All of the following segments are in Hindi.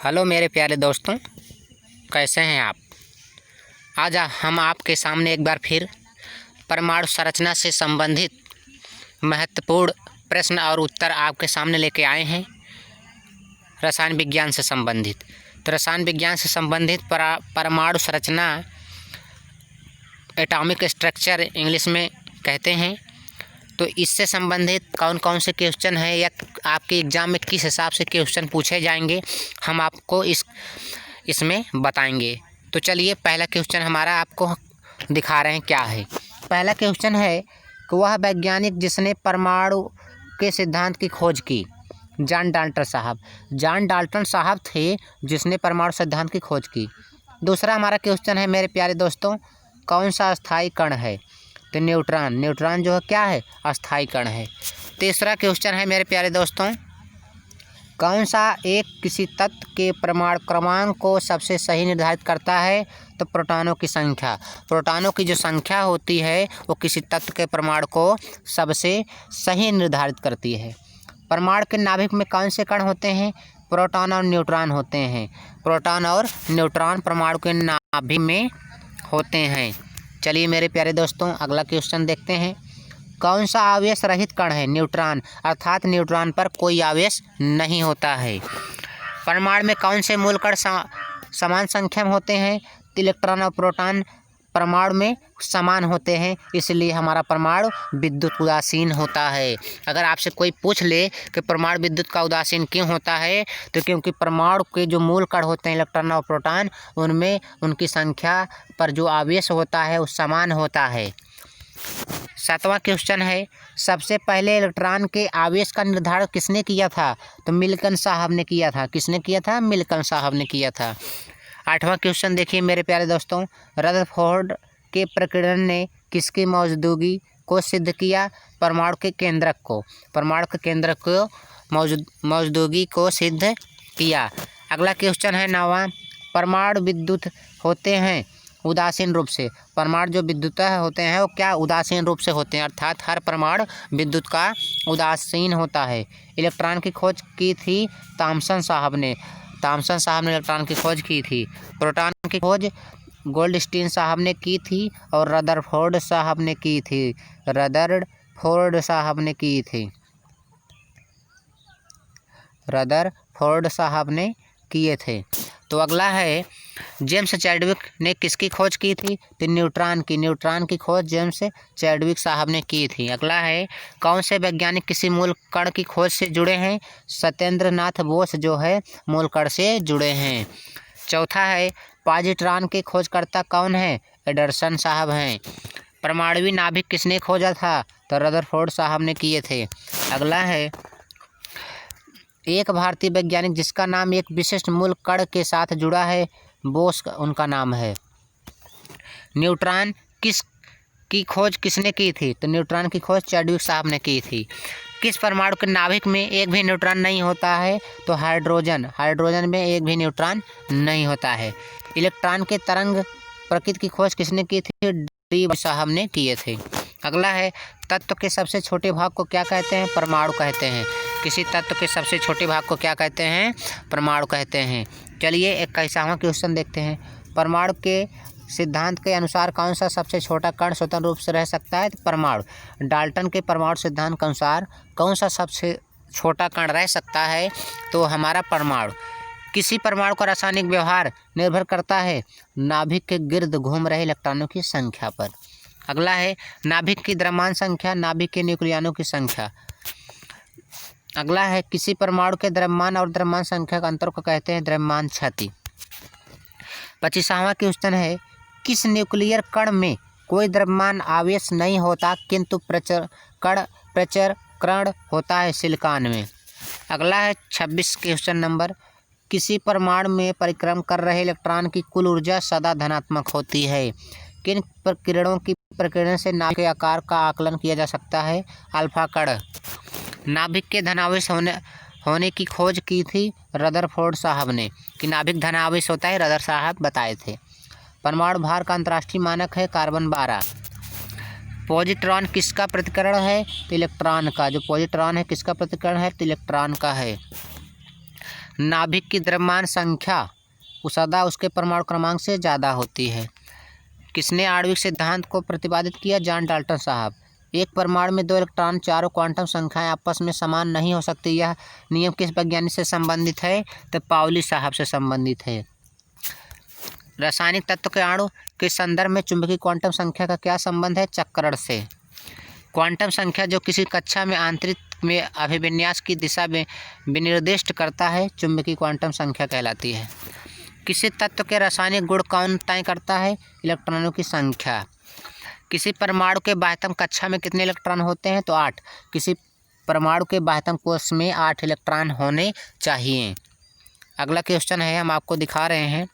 हेलो मेरे प्यारे दोस्तों, कैसे हैं आप। आज हम आपके सामने एक बार फिर परमाणु संरचना से संबंधित महत्वपूर्ण प्रश्न और उत्तर आपके सामने लेके आए हैं। रसायन विज्ञान से संबंधित रसायन विज्ञान से संबंधित परमाणु संरचना एटॉमिक स्ट्रक्चर इंग्लिश में कहते हैं। तो इससे संबंधित कौन कौन से क्वेश्चन हैं या आपके एग्ज़ाम में किस हिसाब से क्वेश्चन पूछे जाएंगे, हम आपको इसमें बताएंगे। तो चलिए, पहला क्वेश्चन हमारा आपको दिखा रहे हैं क्या है। पहला क्वेश्चन है कि वह वैज्ञानिक जिसने परमाणु के सिद्धांत की खोज की। जॉन डाल्टन साहब थे जिसने परमाणु सिद्धांत की खोज की। दूसरा हमारा क्वेश्चन है मेरे प्यारे दोस्तों, कौन सा अस्थायी कण है। तो न्यूट्रॉन जो है क्या है, अस्थायी कण है। तीसरा क्वेश्चन है मेरे प्यारे दोस्तों, कौन सा एक किसी तत्व के परमाणु क्रमांक को सबसे सही निर्धारित करता है। तो प्रोटॉनों की जो संख्या होती है वो किसी तत्व के परमाणु को सबसे सही निर्धारित करती है। परमाणु के नाभिक में कौन से कण होते हैं। प्रोटॉन और न्यूट्रॉन होते हैं। प्रोटॉन और न्यूट्रॉन परमाणु के नाभिक में होते हैं। चलिए मेरे प्यारे दोस्तों, अगला क्वेश्चन देखते हैं। कौन सा आवेश रहित कण है। न्यूट्रॉन, अर्थात न्यूट्रॉन पर कोई आवेश नहीं होता है। परमाणु में कौन से मूल कण समान संख्या में होते हैं। इलेक्ट्रॉन और प्रोटॉन परमाणु में समान होते हैं, इसलिए हमारा परमाणु विद्युत उदासीन होता है। अगर आपसे कोई पूछ ले कि परमाणु विद्युत का उदासीन क्यों होता है, तो क्योंकि परमाणु के जो मूल कण होते हैं इलेक्ट्रॉन और प्रोटॉन, उनमें उनकी संख्या पर जो आवेश होता है वो समान होता है। सातवां क्वेश्चन है, सबसे पहले इलेक्ट्रॉन के आवेश का निर्धारण किसने किया था। तो मिल्टन साहब ने किया था। किसने किया था। मिल्टन साहब ने किया था। आठवां क्वेश्चन देखिए मेरे प्यारे दोस्तों, रदरफोर्ड के प्रकीर्णन ने किसकी मौजूदगी को सिद्ध किया। परमाणु के केंद्रक को मौजूदगी को सिद्ध किया। अगला क्वेश्चन है 9वां, परमाणु विद्युत होते हैं उदासीन रूप से। परमाणु जो विद्युत होते हैं वो क्या उदासीन रूप से होते हैं, अर्थात हर परमाणु विद्युत का उदासीन होता है। इलेक्ट्रॉन की खोज की थी थॉमसन साहब ने इलेक्ट्रॉन की खोज की थी। प्रोटॉन की खोज गोल्डस्टीन साहब ने की थी और रदरफोर्ड साहब ने किए थे। तो अगला है, जेम्स चैडविक ने किसकी खोज की थी। तो न्यूट्रॉन की खोज जेम्स चैडविक साहब ने की थी। अगला है, कौन से वैज्ञानिक किसी मूल कण की खोज से जुड़े हैं। सत्येंद्र नाथ बोस जो है मूल कण से जुड़े हैं। चौथा है, पॉजिट्रॉन के खोजकर्ता कौन है। एंडरसन साहब हैं। परमाणुवी नाभिक किसने खोजा था। तो रदरफोर्ड साहब ने किए थे। अगला है, एक भारतीय वैज्ञानिक जिसका नाम एक विशिष्ट मूल कण के साथ जुड़ा है। बोस उनका नाम है। न्यूट्रॉन की खोज किसने की थी। तो न्यूट्रॉन की खोज चैडविक साहब ने की थी। किस परमाणु के नाभिक में एक भी न्यूट्रॉन नहीं होता है। तो हाइड्रोजन में एक भी न्यूट्रॉन नहीं होता है। इलेक्ट्रॉन के तरंग प्रकृति की खोज किसने की थी। डी साहब ने किए थे। अगला है, तत्व के सबसे छोटे भाग को क्या कहते हैं। परमाणु कहते हैं। किसी तत्व के सबसे छोटे भाग को क्या कहते हैं। परमाणु कहते हैं। चलिए 21वां क्वेश्चन देखते हैं। परमाणु के सिद्धांत के अनुसार कौन सा सबसे छोटा कण स्वतंत्र रूप से रह सकता है। तो परमाणु। डाल्टन के परमाणु सिद्धांत के अनुसार कौन सा सबसे छोटा कण रह सकता है। तो हमारा परमाणु। किसी परमाणु का रासायनिक व्यवहार निर्भर करता है नाभिक के गिर्द घूम रहे इलेक्ट्रॉनों की संख्या पर। अगला है, नाभिक की द्रव्यमान संख्या, नाभिक के न्यूक्लियनों की संख्या। अगला है, किसी परमाणु के द्रव्यमान और द्रव्यमान संख्या का अंतर को कहते हैं द्रव्यमान क्षति। 25वां क्वेश्चन है, किस न्यूक्लियर कण में कोई द्रव्यमान आवेश नहीं होता किंतु प्रचरकरण होता है। सिलिकॉन में। अगला है 26 क्वेश्चन नंबर, किसी परमाणु में परिक्रम कर रहे इलेक्ट्रॉन की कुल ऊर्जा सदा धनात्मक होती है। किन प्रकीर्णन से नाभिक के आकार का आकलन किया जा सकता है। अल्फा कण। नाभिक के धनावेश होने की खोज की थी रदरफोर्ड साहब ने। कि नाभिक धनावेश होता है, रदर साहब बताए थे। परमाणु भार का अंतर्राष्ट्रीय मानक है कार्बन 12। पॉजिट्रॉन किसका प्रतिकरण है। तो इलेक्ट्रॉन का। जो पॉजिट्रॉन है किसका प्रतिकरण है। तो इलेक्ट्रॉन का है। नाभिक की द्रव्यमान संख्या सदा उसके परमाणु क्रमांक से ज़्यादा होती है। किसने आणविक सिद्धांत को प्रतिपादित किया? जॉन डाल्टन साहब। एक परमाणु में 2 इलेक्ट्रॉन, चारों क्वांटम संख्याएं आपस में समान नहीं हो सकती। यह नियम किस वैज्ञानिक से संबंधित है? तो पाउली साहब से संबंधित है। रासायनिक तत्व के अणु के संदर्भ में चुंबकीय क्वांटम संख्या का क्या संबंध है? चक्रण से। क्वांटम संख्या जो किसी कक्षा में आंतरिक में अभिविन्यास की दिशा में विनिर्दिष्ट करता है, चुंबकीय क्वांटम संख्या कहलाती है। किसी तत्व के रासायनिक गुण कौन तय करता है? इलेक्ट्रॉनों की संख्या। किसी परमाणु के बाह्यतम कक्षा में कितने इलेक्ट्रॉन होते हैं? तो 8। किसी परमाणु के बाह्यतम कोश में 8 इलेक्ट्रॉन होने चाहिए। अगला क्वेश्चन है, हम आपको दिखा रहे हैं।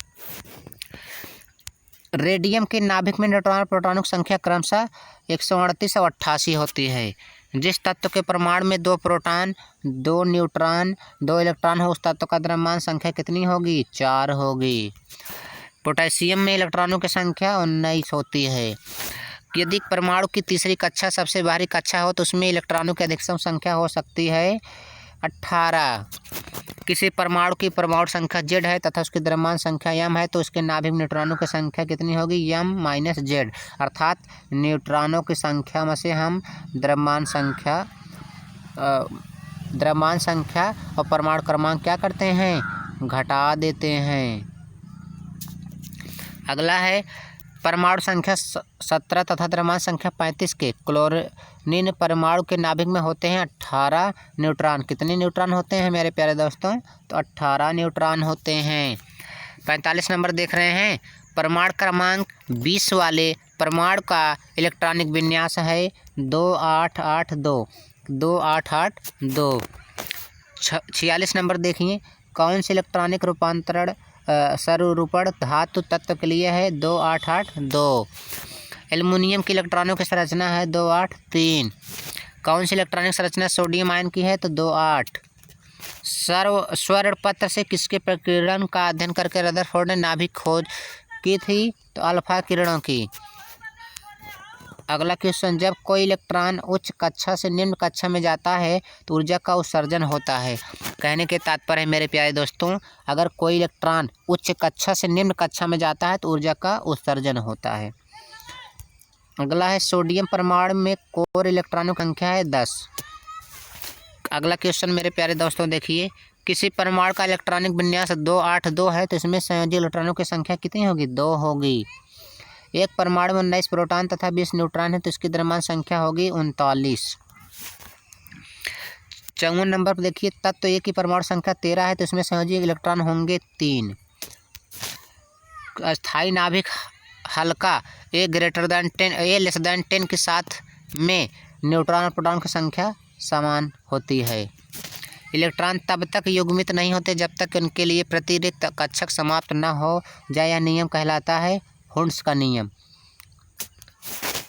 रेडियम के नाभिक में न्यूट्रॉन और प्रोटॉनों की संख्या क्रमशः 138 और 88 होती है। जिस तत्व के परमाणु में 2 प्रोटॉन, 2 न्यूट्रॉन, 2 इलेक्ट्रॉन हो, उस तत्व का द्रव्यमान संख्या कितनी होगी? 4 होगी। पोटेशियम में इलेक्ट्रॉनों की संख्या 19 होती है। यदि परमाणु की तीसरी कक्षा सबसे बाहरी कक्षा हो तो उसमें इलेक्ट्रॉनों की अधिकतम संख्या हो सकती है 18। किसी परमाणु की परमाणु संख्या Z है तथा उसकी द्रव्यमान संख्या m है तो उसके नाभिक में न्यूट्रॉनों की संख्या कितनी होगी? m - Z। अर्थात न्यूट्रॉनों की संख्या में से हम द्रव्यमान संख्या और परमाणु क्रमांक क्या करते हैं? घटा देते हैं। अगला है, परमाणु संख्या 17 तथा द्रव्यमान संख्या 35 के क्लोरीन परमाणु के नाभिक में होते हैं 18 न्यूट्रॉन। कितने न्यूट्रॉन होते हैं मेरे प्यारे दोस्तों? तो 18 न्यूट्रॉन होते हैं। 45 नंबर देख रहे हैं। परमाणु क्रमांक 20 वाले परमाणु का इलेक्ट्रॉनिक विन्यास है 2882। 2882। 46 नंबर देखिए। कौन से इलेक्ट्रॉनिक रूपांतरण स्वरूपण धातु तत्व के लिए है? 2882। एल्युमिनियम की इलेक्ट्रॉनों की संरचना है 283। कौन सी इलेक्ट्रॉनिक संरचना सोडियम आयन की है? तो 28। स्वर्ण पत्र से किसके प्रकीर्णन का अध्ययन करके रदरफोर्ड ने नाभिक खोज की थी? तो अल्फा किरणों की। अगला क्वेश्चन, जब कोई इलेक्ट्रॉन उच्च कक्षा से निम्न कक्षा में जाता है तो ऊर्जा का उत्सर्जन होता है। कहने के तात्पर्य है मेरे प्यारे दोस्तों, अगर कोई इलेक्ट्रॉन उच्च कक्षा से निम्न कक्षा में जाता है तो ऊर्जा का उत्सर्जन होता है। अगला है, सोडियम परमाणु में कोर इलेक्ट्रॉनों की संख्या है 10। अगला क्वेश्चन मेरे प्यारे दोस्तों देखिए। किसी परमाणु का इलेक्ट्रॉनिक विन्यास 282 है तो इसमें संयोजी इलेक्ट्रॉनों की संख्या कितनी होगी? 2 होगी। एक परमाणु में 19 प्रोटॉन तथा 20 न्यूट्रॉन है तो इसकी द्रव्यमान संख्या होगी 39। 54 नंबर पर देखिए। तत्व A की परमाणु संख्या 13 है तो इसमें संयोजी इलेक्ट्रॉन होंगे 3। अस्थायी नाभिक हल्का A <10 10 के साथ में न्यूट्रॉन और प्रोटॉन की संख्या समान होती है। इलेक्ट्रॉन तब तक युग्मित नहीं होते जब तक उनके लिए प्रतिरिक्त कक्षक समाप्त न हो जाए। यह नियम कहलाता है हुंड्स का नियम।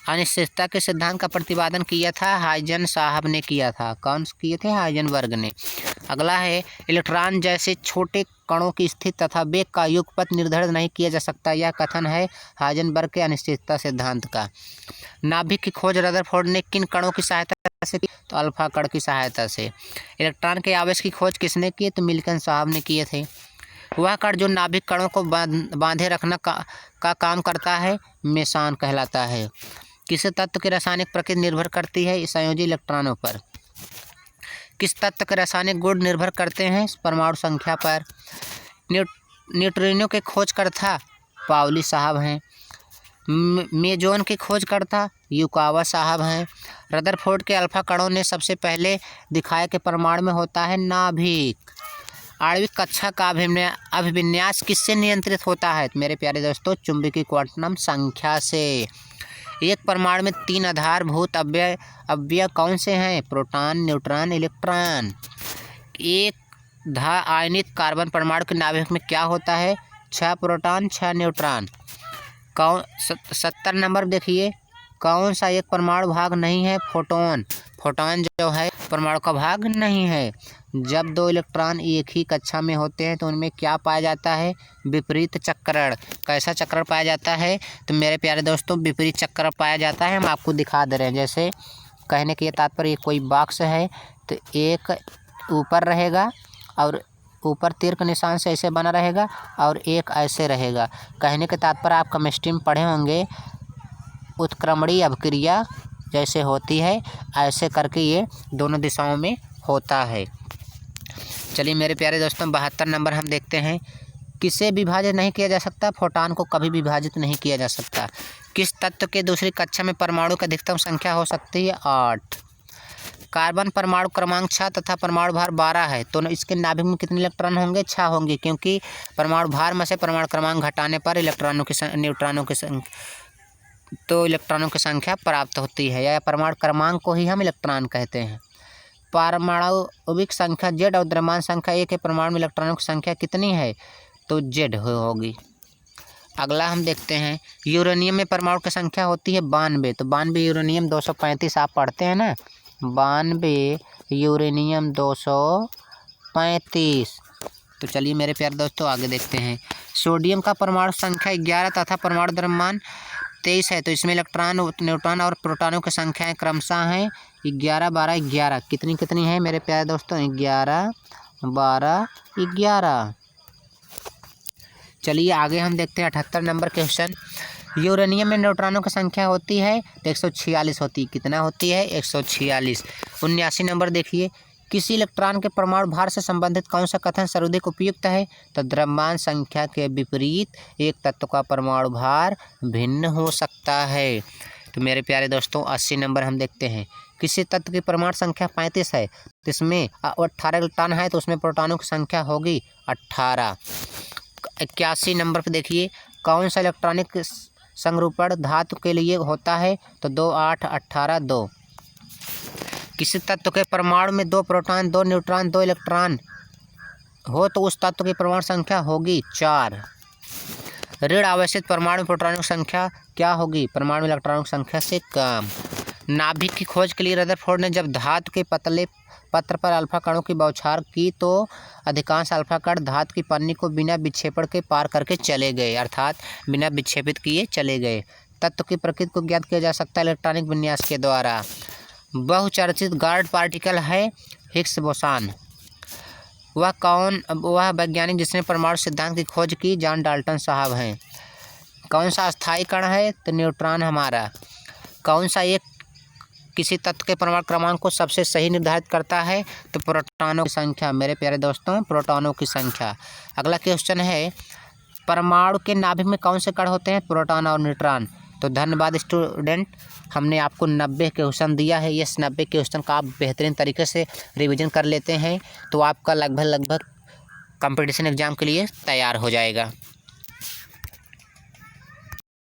अनिश्चितता के सिद्धांत का प्रतिपादन किया था हाइजन साहब ने किया था। कौन किए थे? हाइजनबर्ग ने। अगला है, इलेक्ट्रॉन जैसे छोटे कणों की स्थिति तथा वेग का युगपथ निर्धारित नहीं किया जा सकता। यह कथन है हाइजनबर्ग के अनिश्चितता सिद्धांत का। नाभिक की खोज रदरफोर्ड ने किन कणों की सहायता से की? तो अल्फा कण की सहायता से। इलेक्ट्रॉन के आवेश की खोज किसने की? तो मिल्टन साहब ने किए थे। वह कण जो नाभिक कणों को बांधे रखना का काम करता है मेसान कहलाता है। किस तत्व की रासायनिक प्रकृति निर्भर करती है? संयोजी इलेक्ट्रॉनों पर। किस तत्व के रासायनिक गुण निर्भर करते हैं? परमाणु संख्या पर। न्यूट्रिनो के खोजकर्ता पाउली साहब हैं। मेजोन के खोजकर्ता युकावा साहब हैं। रदरफोर्ड के अल्फा कणों ने सबसे पहले दिखाया कि परमाणु में होता है नाभिक। आणविक कक्षा का अभिविन्यास किससे नियंत्रित होता है? मेरे प्यारे दोस्तों, चुंबकीय क्वांटम संख्या से। एक परमाणु में 3 आधारभूत अवयव कौन से हैं? Proton, neutron, electron. एक आयनित कार्बन परमाणु के नाभिक में क्या होता है? 6 प्रोटॉन, 6 न्यूट्रॉन। 70 नंबर देखिए। कौन सा एक परमाणु भाग नहीं है? फोटोन। फोटोन जो है परमाणु का भाग नहीं है। जब 2 इलेक्ट्रॉन एक ही कक्षा में होते हैं तो उनमें क्या पाया जाता है? विपरीत चक्रण। कैसा चक्रण पाया जाता है? तो मेरे प्यारे दोस्तों, विपरीत चक्रण पाया जाता है। हम आपको दिखा दे रहे हैं। जैसे कहने के तात्पर्य कोई बॉक्स है तो एक ऊपर रहेगा और ऊपर तीर के निशान से ऐसे बना रहेगा और एक ऐसे रहेगा। कहने के तात्पर्य आप केमिस्ट्री में पढ़े होंगे, उत्क्रमणीय अभिक्रिया जैसे होती है ऐसे करके ये दोनों दिशाओं में होता है। चलिए मेरे प्यारे दोस्तों 72 नंबर हम देखते हैं। किसे विभाजित नहीं किया जा सकता? फोटॉन को कभी विभाजित नहीं किया जा सकता। किस तत्व के दूसरी कक्षा में परमाणु की अधिकतम संख्या हो सकती है? 8। कार्बन परमाणु क्रमांक 6 तथा परमाणु भार 12 है, तो इसके नाभिक में कितने इलेक्ट्रॉन होंगे? 6 होंगे, क्योंकि परमाणु भार में से परमाणु क्रमांक घटाने पर इलेक्ट्रॉनों की संख्या प्राप्त होती है, या परमाणु क्रमांक को ही हम इलेक्ट्रॉन कहते हैं। पारमाणविक संख्या Z और द्रव्यमान संख्या 1 है, परमाणु में इलेक्ट्रॉनों की संख्या कितनी है? तो Z होगी। अगला हम देखते हैं, यूरेनियम में परमाणु की संख्या होती है 92, तो 92 यूरेनियम 235 आप पढ़ते हैं ना, 92 यूरेनियम 235। तो चलिए मेरे प्यारे दोस्तों आगे देखते हैं। सोडियम का परमाणु संख्या 11 तथा परमाणु द्रव्यमान 23 है, तो इसमें इलेक्ट्रॉन, न्यूट्रॉन और प्रोटॉनों की संख्याएं क्रमशः हैं 11 12 11। कितनी कितनी है मेरे प्यारे दोस्तों? 11 12 11। चलिए आगे हम देखते हैं 78 नंबर क्वेश्चन। यूरेनियम में न्यूट्रॉनों की संख्या होती है तो 146 होती है। कितना होती है? 146। 79 नंबर देखिए, किसी इलेक्ट्रॉन के परमाणु भार से संबंधित कौन सा कथन सर्वाधिक उपयुक्त है? तो द्रव्यमान संख्या के विपरीत एक तत्व का परमाणु भार भिन्न हो सकता है। तो मेरे प्यारे दोस्तों 80 नंबर हम देखते हैं, किसी तत्व की परमाणु संख्या 35 है, तो इसमें 18 इलेक्ट्रॉन है, तो उसमें प्रोटॉनों की संख्या होगी 18। 81 नंबर पर देखिए, कौन सा इलेक्ट्रॉनिक संरूपण धातु के लिए होता है? तो 2 8 18 2। किसी तत्व के परमाणु में 2 प्रोटॉन 2 न्यूट्रॉन 2 इलेक्ट्रॉन हो तो उस तत्व की परमाणु संख्या होगी 4। ऋण आवेशित परमाणु प्रोटॉनों की संख्या क्या होगी? परमाणु इलेक्ट्रॉनों की संख्या से कम। नाभिक की खोज के लिए रदरफोर्ड ने जब धातु के पतले पत्र पर अल्फा कणों की बौछार की तो अधिकांश अल्फा कण धातु की पन्नी को बिना विक्षेपण के पार करके चले गए, अर्थात बिना विक्षेपित किए चले गए। तत्व की प्रकृति को ज्ञात किया जा सकता है इलेक्ट्रॉनिक विन्यास के द्वारा। बहुचर्चित गार्ड पार्टिकल है हिग्स बोसान। वह वैज्ञानिक जिसने परमाणु सिद्धांत की खोज की जॉन डाल्टन साहब हैं। कौन सा अस्थायी कण है? तो न्यूट्रॉन हमारा। कौन सा एक किसी तत्व के परमाणु क्रमांक को सबसे सही निर्धारित करता है? तो प्रोटॉनों की संख्या। मेरे प्यारे दोस्तों प्रोटॉनों की संख्या। अगला क्वेश्चन है, परमाणु के नाभिक में कौन से कण होते हैं? प्रोटॉन और न्यूट्रॉन। तो धन्यवाद स्टूडेंट, हमने आपको 90 क्वेश्चन दिया है। इस 90 क्वेश्चन का आप बेहतरीन तरीके से रिवीजन कर लेते हैं तो आपका लगभग कंपटीशन एग्जाम के लिए तैयार हो जाएगा।